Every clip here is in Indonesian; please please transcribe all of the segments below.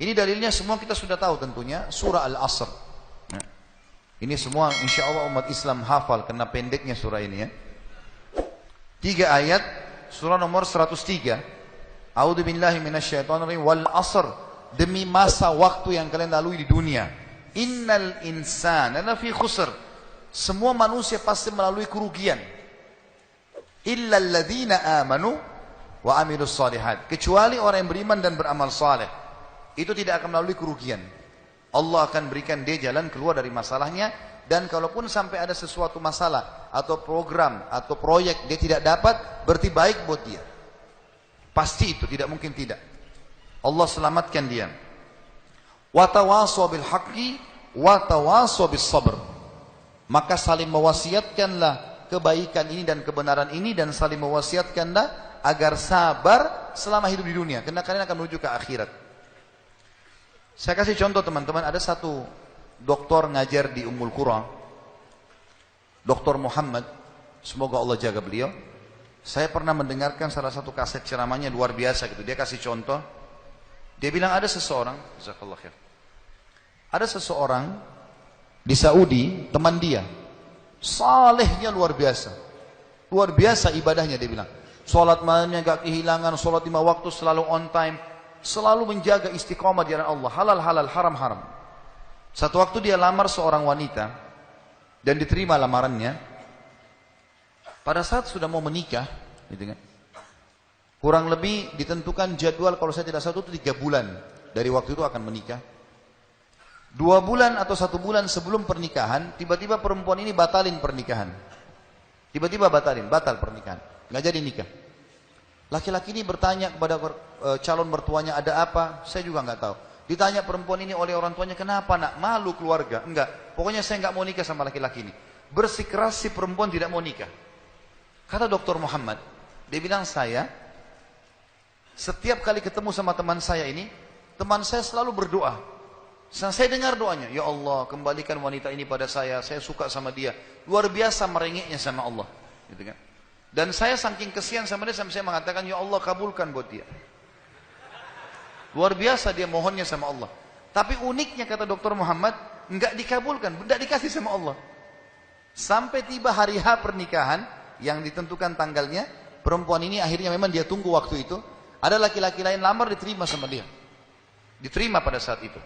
Ini dalilnya semua kita sudah tahu tentunya, surah Al-Asr. Nah, ini semua insya Allah umat Islam hafal karena pendeknya surah ini ya. 3 ayat, surah nomor 103. A'udzu billahi minasyaitonir rajim. Wal 'asr, demi masa waktu yang kalian lalui di dunia. Innal insana lafi khusr. Semua manusia pasti melalui kerugian. Illa alladzina amanu wa amilus shalihat. Kecuali orang yang beriman dan beramal saleh. Itu tidak akan melalui kerugian. Allah akan berikan dia jalan keluar dari masalahnya. Dan kalaupun sampai ada sesuatu masalah atau program atau proyek dia tidak dapat, berarti baik buat dia. Pasti itu, tidak mungkin tidak. Allah selamatkan dia. Wa tawasaw bil haqqi wa tawasaw bis sabr. Maka saling mewasiatkanlah kebaikan ini dan kebenaran ini, dan saling mewasiatkanlah agar sabar selama hidup di dunia, karena kalian akan menuju ke akhirat. Saya kasih contoh teman-teman, ada satu doktor ngajar di Ummul Qura, Dr. Muhammad, semoga Allah jaga beliau. Saya pernah mendengarkan salah satu kaset ceramahnya luar biasa gitu. Dia kasih contoh, dia bilang ada seseorang, jazakallah khair, ada seseorang di Saudi, teman dia, salehnya luar biasa ibadahnya. Dia bilang, sholat malamnya gak kehilangan, sholat 5 waktu selalu on time, selalu menjaga istiqomah di jalan Allah, halal, haram. Satu waktu dia lamar seorang wanita, dan diterima lamarannya. Pada saat sudah mau menikah, gitu kan, kurang lebih ditentukan jadwal, kalau saya tidak salah itu 3 bulan dari waktu itu akan menikah. 2 bulan atau 1 bulan sebelum pernikahan, tiba-tiba perempuan ini batal pernikahan, batal pernikahan, nggak jadi nikah. Laki-laki ini bertanya kepada calon mertuanya, ada apa? Saya juga nggak tahu. Ditanya perempuan ini oleh orang tuanya, kenapa nak? Malu keluarga? Enggak, pokoknya saya nggak mau nikah sama laki-laki ini. Bersikeras si perempuan tidak mau nikah. Kata Dr. Muhammad, dia bilang, saya setiap kali ketemu sama teman saya ini, teman saya selalu berdoa. Saya dengar doanya, ya Allah kembalikan wanita ini pada saya suka sama dia. Luar biasa merengeknya sama Allah, gitu kan. Dan saya saking kesian sama dia, sampai saya mengatakan, ya Allah kabulkan buat dia. Luar biasa dia mohonnya sama Allah. Tapi uniknya kata Dr. Muhammad, enggak dikabulkan, enggak dikasih sama Allah. Sampai tiba hari H pernikahan yang ditentukan tanggalnya, perempuan ini akhirnya memang dia tunggu waktu itu, ada laki-laki lain lamar, diterima sama dia. Diterima pada saat itu.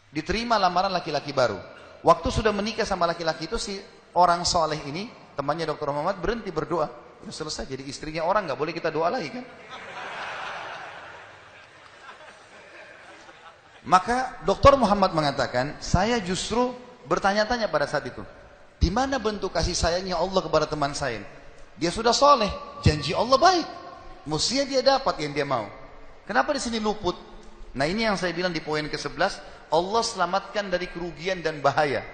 Diterima lamaran laki-laki baru. Waktu sudah menikah sama laki-laki itu, si orang soleh ini, temannya Dr. Muhammad, berhenti berdoa. Udah selesai, jadi istrinya orang, nggak boleh kita doa lagi kan. Maka Dr. Muhammad mengatakan, saya justru bertanya-tanya pada saat itu, di mana bentuk kasih sayangnya Allah kepada teman saya? Dia sudah soleh, janji Allah baik, mestinya dia dapat yang dia mau. Kenapa di sini luput? Nah ini yang saya bilang di poin ke-11, Allah selamatkan dari kerugian dan bahaya.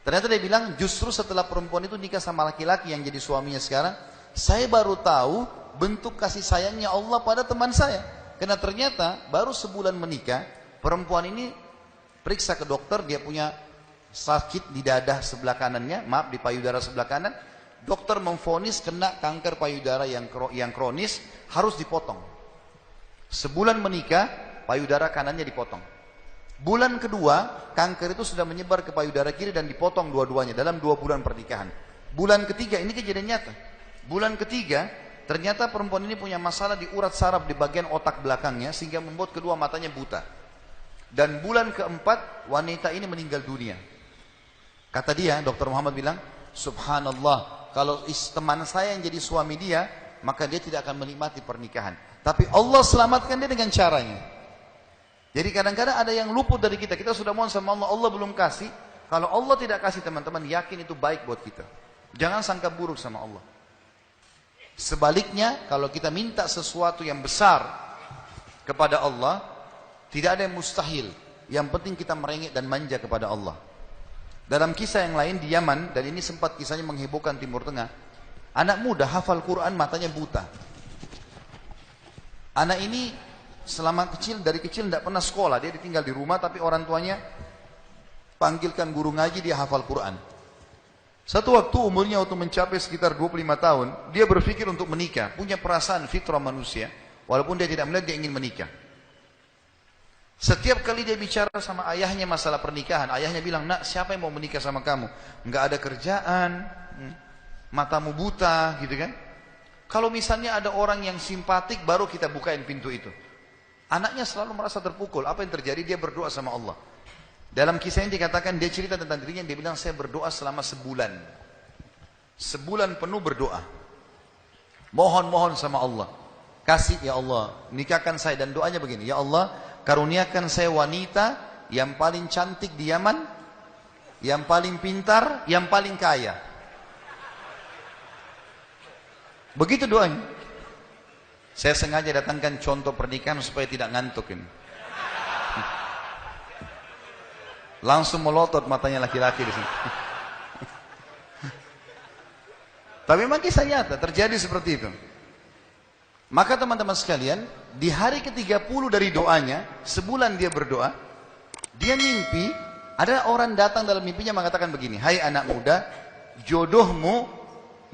Ternyata dia bilang, justru setelah perempuan itu nikah sama laki-laki yang jadi suaminya sekarang, saya baru tahu bentuk kasih sayangnya Allah pada teman saya. Karena ternyata baru sebulan menikah, perempuan ini periksa ke dokter, dia punya sakit di dada sebelah kanannya, maaf di payudara sebelah kanan. Dokter memvonis kena kanker payudara yang kronis, harus dipotong. Sebulan menikah, payudara kanannya dipotong. Bulan kedua, kanker itu sudah menyebar ke payudara kiri dan dipotong dua-duanya dalam 2 bulan pernikahan. Bulan ketiga, ini kejadian nyata. Bulan ketiga, ternyata perempuan ini punya masalah di urat saraf di bagian otak belakangnya, sehingga membuat kedua matanya buta. Dan bulan keempat, wanita ini meninggal dunia. Kata dia, Dr. Muhammad bilang, subhanallah, kalau teman saya yang jadi suami dia, maka dia tidak akan menikmati pernikahan. Tapi Allah selamatkan dia dengan caranya. Jadi kadang-kadang ada yang luput dari kita. Kita sudah mohon sama Allah, Allah belum kasih. Kalau Allah tidak kasih, teman-teman, yakin itu baik buat kita. Jangan sangka buruk sama Allah. Sebaliknya, kalau kita minta sesuatu yang besar kepada Allah, tidak ada yang mustahil. Yang penting kita merengek dan manja kepada Allah. Dalam kisah yang lain di Yaman, dan ini sempat kisahnya menghebohkan Timur Tengah, anak muda hafal Quran, matanya buta. Anak ini dari kecil tidak pernah sekolah, dia ditinggal di rumah, tapi orang tuanya panggilkan guru ngaji, dia hafal Quran. Satu waktu umurnya waktu mencapai sekitar 25 tahun, dia berpikir untuk menikah, punya perasaan fitrah manusia, walaupun dia tidak melihat, dia ingin menikah. Setiap kali dia bicara sama ayahnya masalah pernikahan, ayahnya bilang, nak, siapa yang mau menikah sama kamu? Nggak ada kerjaan, matamu buta, gitu kan? Kalau misalnya ada orang yang simpatik, baru kita bukain pintu itu. Anaknya selalu merasa terpukul. Apa yang terjadi? Dia berdoa sama Allah. Dalam kisah ini dikatakan, dia cerita tentang dirinya, dia bilang, saya berdoa selama sebulan. Sebulan penuh berdoa. Mohon-mohon sama Allah. Kasih ya Allah, nikahkan saya. Dan doanya begini, ya Allah, karuniakan saya wanita yang paling cantik di Yaman, yang paling pintar, yang paling kaya. Begitu doanya. Saya sengaja datangkan contoh pernikahan supaya tidak ngantuk ini. Langsung melotot matanya laki-laki di sini. Tapi memang kisah nyata terjadi seperti itu. Maka teman-teman sekalian, di hari ke-30 dari doanya, sebulan dia berdoa, dia mimpi, ada orang datang dalam mimpinya mengatakan begini, hai anak muda, jodohmu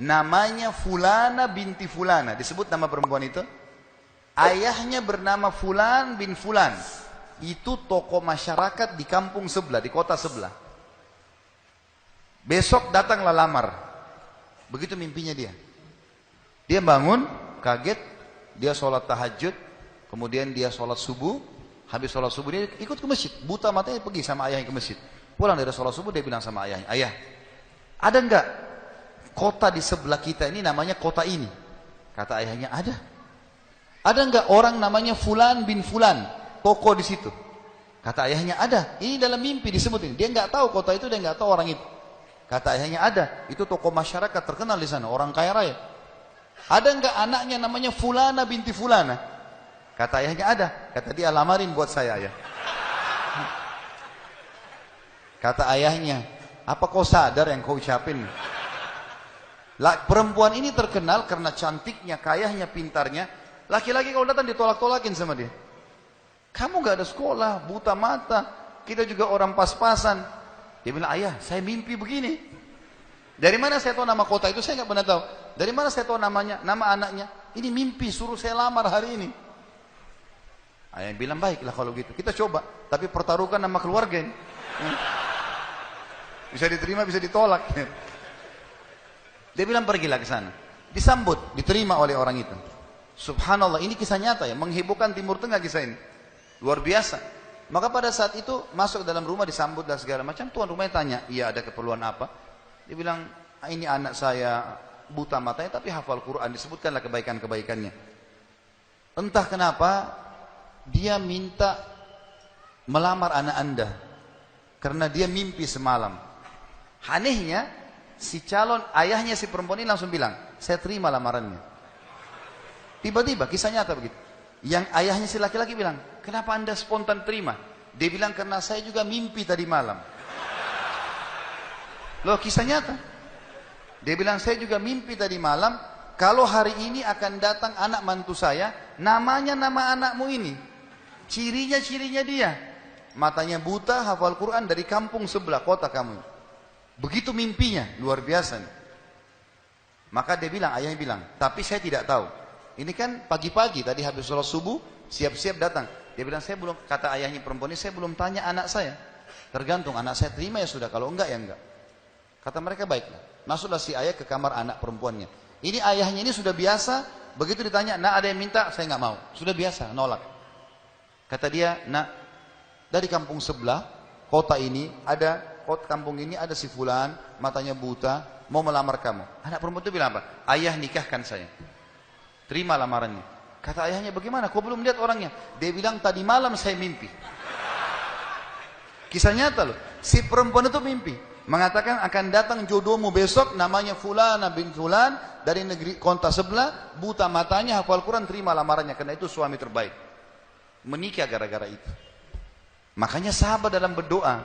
namanya Fulana binti Fulana. Disebut nama perempuan itu. Ayahnya bernama Fulan bin Fulan. Itu tokoh masyarakat di kampung sebelah, di kota sebelah. Besok datanglah lamar. Begitu mimpinya dia. Dia bangun, kaget, dia sholat tahajud, kemudian dia sholat subuh. Habis sholat subuh dia ikut ke masjid. Buta matanya pergi sama ayahnya ke masjid. Pulang dari sholat subuh dia bilang sama ayahnya, ayah, ada enggak kota di sebelah kita ini namanya kota ini? Kata ayahnya, ada. Ada enggak orang namanya Fulan bin Fulan, tokoh di situ? Kata ayahnya, ada. Ini dalam mimpi disebut ini. Dia enggak tahu kota itu, dia enggak tahu orang itu. Kata ayahnya, ada. Itu tokoh masyarakat terkenal di sana, orang kaya raya. Ada enggak anaknya namanya Fulana binti Fulana? Kata ayahnya, ada. Kata dia, lamarin buat saya, ayah. Kata ayahnya, apa kau sadar yang kau ucapin? Perempuan ini terkenal karena cantiknya, kayahnya, pintarnya. Laki-laki kalau datang ditolak-tolakin sama dia. Kamu gak ada sekolah, buta mata, kita juga orang pas-pasan. Dia bilang, ayah, saya mimpi begini. Dari mana saya tahu nama kota itu? Saya gak pernah tahu. Dari mana saya tahu namanya, nama anaknya? Ini mimpi, suruh saya lamar hari ini. Ayah bilang, baiklah kalau gitu. Kita coba, tapi pertaruhkan nama keluarga ini. Bisa diterima, bisa ditolak. Dia bilang, pergilah ke sana. Disambut, diterima oleh orang itu. Subhanallah, ini kisah nyata ya, menghebohkan Timur Tengah kisah ini. Luar biasa. Maka pada saat itu masuk dalam rumah, disambut dan segala macam. Tuan rumahnya tanya, iya ada keperluan apa? Dia bilang, ini anak saya buta matanya tapi hafal Quran. Disebutkanlah kebaikan-kebaikannya. Entah kenapa dia minta melamar anak anda karena dia mimpi semalam. Anehnya si calon ayahnya si perempuan ini langsung bilang, saya terima lamarannya. Tiba-tiba kisah nyata begitu. Yang ayahnya si laki-laki bilang, kenapa anda spontan terima? Dia bilang, karena saya juga mimpi tadi malam. Loh, kisah nyata. Dia bilang, saya juga mimpi tadi malam, kalau hari ini akan datang anak mantu saya, namanya nama anakmu ini. Cirinya dia. Matanya buta, hafal Quran, dari kampung sebelah kota kamu. Begitu mimpinya, luar biasa. Maka dia bilang, ayahnya bilang, tapi saya tidak tahu. Ini kan pagi-pagi, tadi habis sholat subuh, siap-siap datang. Dia bilang, saya belum, kata ayahnya perempuan ini, saya belum tanya anak saya. Tergantung, anak saya terima ya sudah, kalau enggak ya enggak. Kata mereka, baiklah. Masuklah si ayah ke kamar anak perempuannya. Ini ayahnya ini sudah biasa, begitu ditanya, nak ada yang minta, saya enggak mau. Sudah biasa, nolak. Kata dia, nak, dari kampung sebelah, kota ini, kampung ini ada si fulan, matanya buta, mau melamar kamu. Anak perempuan itu bilang apa? Ayah nikahkan saya. Terima lamarannya. Kata ayahnya, bagaimana? Kau belum lihat orangnya? Dia bilang, tadi malam saya mimpi. Kisah nyata loh. Si perempuan itu mimpi. Mengatakan akan datang jodohmu besok, namanya Fulana bin Fulan, dari negeri kota sebelah, buta matanya, hafal Quran, terima lamarannya. Karena itu suami terbaik. Menikah gara-gara itu. Makanya sahabat dalam berdoa.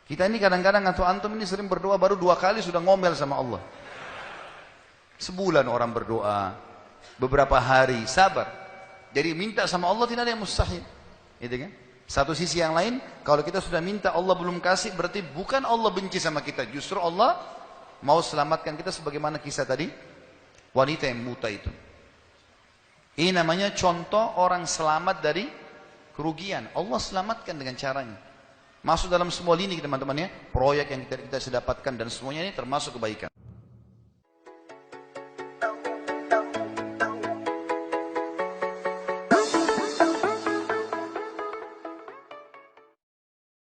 Kita ini kadang-kadang atau antum ini sering berdoa, baru 2 kali sudah ngomel sama Allah. Sebulan orang berdoa. Beberapa hari, sabar. Jadi minta sama Allah tidak ada yang mustahil. Gitu kan? Satu sisi yang lain, kalau kita sudah minta Allah belum kasih, berarti bukan Allah benci sama kita. Justru Allah mau selamatkan kita sebagaimana kisah tadi, wanita yang buta itu. Ini namanya contoh orang selamat dari kerugian. Allah selamatkan dengan caranya. Masuk dalam semua lini teman-teman ya, proyek yang kita bisa dapatkan dan semuanya ini termasuk kebaikan.